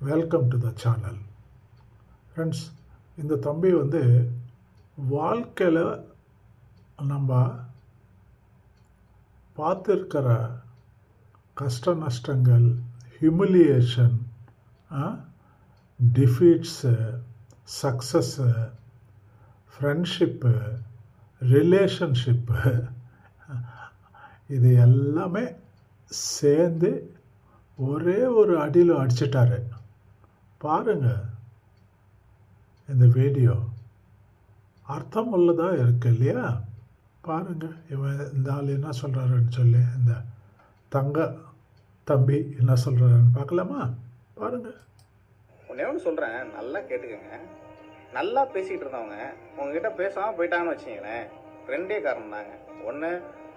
Welcome to the channel. Friends, இந்த தம்பி வாழ்க்கையில் நம்ம பார்த்துருக்கிற கஷ்ட நஷ்டங்கள், ஹியூமிலியேஷன், டிஃபீட்ஸு, சக்ஸஸ்ஸு, ஃப்ரெண்ட்ஷிப்பு, ரிலேஷன்ஷிப்பு, இது எல்லாமே சேர்ந்து ஒரே ஒரு அடியில் அடிச்சிட்டாரு. பாருங்கள், இந்த வீடியோ அர்த்தம் உள்ளதாக இருக்கு இல்லையா? பாருங்கள், இவன் இந்த ஆள் என்ன சொல்கிறாருன்னு சொல்லி, இந்த தம்பி என்ன சொல்கிறாருன்னு பார்க்கலாமா? பாருங்கள். ஒன்றே ஒன்று சொல்கிறேன், நல்லா கேட்டுக்கோங்க. நல்லா பேசிகிட்டு இருந்தவங்க உங்ககிட்ட பேசாமல் போயிட்டாங்கன்னு வச்சிங்களேன், ரெண்டே காரணம் தாங்க. ஒன்று,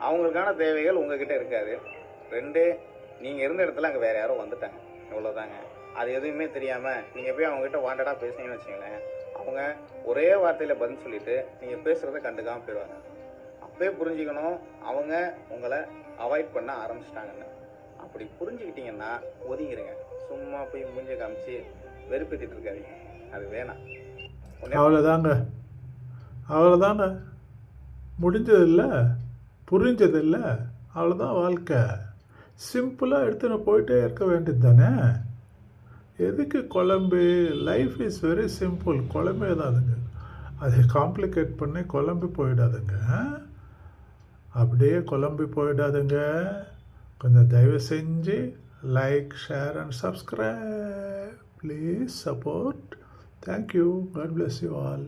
அவங்களுக்கான தேவைகள் உங்ககிட்ட இருக்காது. ரெண்டு, நீங்கள் இருந்த இடத்துல அங்கே வேறு யாரோ வந்துட்டாங்க. இவ்வளோதாங்க. அது எதுவுமே தெரியாமல் நீங்கள் போய் அவங்ககிட்ட வாண்டடாக பேசுனீங்கன்னு வச்சிங்களேன், அவங்க ஒரே வார்த்தையில் பதில் சொல்லிவிட்டு நீங்கள் பேசுகிறத கண்டுக்காமல் போயிடுவாங்க. அப்போயே புரிஞ்சுக்கணும் அவங்க உங்களை அவாய்ட் பண்ண ஆரம்பிச்சிட்டாங்கன்னு. அப்படி புரிஞ்சுக்கிட்டீங்கன்னா ஒதுங்கிடுங்க. சும்மா போய் மூஞ்ச காமிச்சு வெறுப்பேற்றிட்டு இருக்காதீங்க, அது வேணாம். அவ்வளோதாங்க, முடிஞ்சதில்லை, புரிஞ்சதில்லை, அவ்வளோதான் வாழ்க்கை. சிம்பிளாக எடுத்துன்னு போயிட்டே இருக்க வேண்டியது தானே. எதுக்கு குழம்பு? Life is very simple. குழம்பே தாதுங்க, அதை காம்ப்ளிகேட் பண்ணி குழம்பு போயிடாதுங்க. அப்படியே குழம்பு போயிடாதுங்க. கொஞ்சம் தயவு செஞ்சு like, share and subscribe. Please support. Thank you. God bless you all.